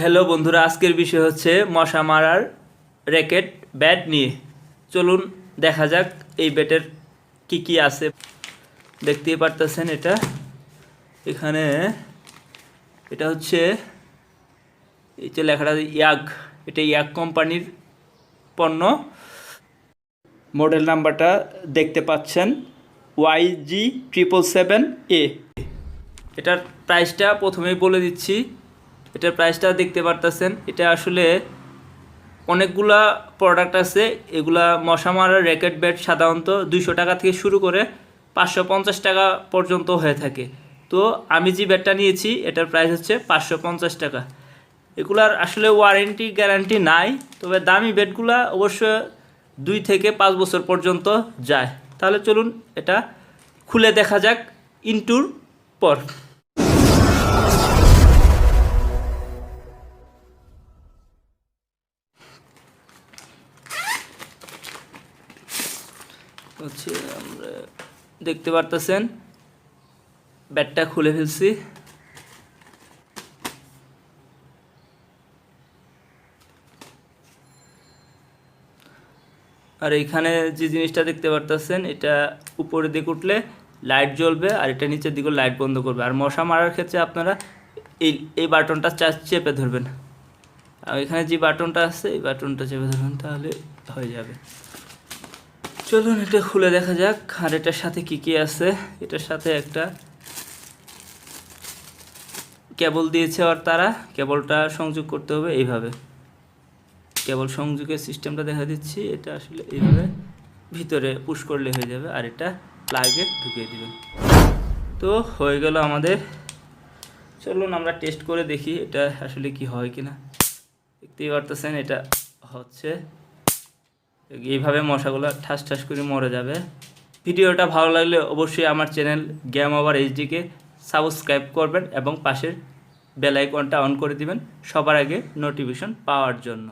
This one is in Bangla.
হ্যালো বন্ধুরা, আজকের বিষয় হচ্ছে মশা মারার র্যাকেট ব্যাট নিয়ে। চলুন দেখা যাক এই ব্যাটের কি কি আছে। দেখতেই পারতেছেন এখানে এটা হচ্ছে এই যে লেখাটা ইয়াগ, এটা ইয়াগ কোম্পানির পণ্য। মডেল নাম্বারটা দেখতে পাচ্ছেন YG777A। এটার প্রাইসটা প্রথমেই বলে দিচ্ছি। এটার প্রাইসটা দেখতে পারতেছেন। এটা আসলে অনেকগুলা প্রোডাক্ট আছে। এগুলা মশা মারার র্যাকেট ব্যাট সাধারণত 200 টাকা থেকে শুরু করে 550 টাকা পর্যন্ত হয়ে থাকে। তো আমি যে ব্যাটটা নিয়েছি এটার প্রাইস হচ্ছে 550 টাকা। এগুলার আসলে ওয়ারেন্টি গ্যারান্টি নাই, তবে দামি ব্যাটগুলা অবশ্য 2 থেকে 5 বছর পর্যন্ত যায়। তাহলে চলুন এটা খুলে দেখা যাক ইনটুর পর। হচ্ছে আমরা দেখতে পারতেছেন ব্যাটটা খুলে ফেলছি। আর এইখানে যে জিনিসটা দেখতে পারতেছেন, এটা উপরের দিকে উঠলে লাইট জ্বলবে আর এটা নিচের দিকে লাইট বন্ধ করবে। আর মশা মারার ক্ষেত্রে আপনারা এই বাটনটা চেপে ধরবেন। আর এখানে যে বাটনটা আছে এই বাটনটা চেপে ধরবেন, তাহলে হয়ে যাবে। চলুন এটা খুলে দেখা যাক। আর এটার সাথে কি কি আছে। এটার সাথে একটা কেবল দিয়েছে, আর তারা কেবলটা সংযোগ করতে হবে এইভাবে। কেবল সংযোগের সিস্টেমটা দেখা দিচ্ছি। এটা আসলে এইভাবে ভিতরে পুশ করলে হয়ে যাবে, আর এটা প্লাগে ঢুকিয়ে দিবেন। তো হয়ে গেল আমাদের। চলুন আমরা টেস্ট করে দেখি এটা আসলে কি হয় কিনা। দেখতেই পারতেছেন এটা হচ্ছে। এইভাবে মশাগুলো ঠাস ঠাস করে মরে যাবে। ভিডিওটা ভালো লাগলে অবশ্যই আমার চ্যানেল গেম ওভার এইচডিকে সাবস্ক্রাইব করবেন এবং পাশের বেল আইকনটা অন করে দিবেন সবার আগে নোটিফিকেশন পাওয়ার জন্য।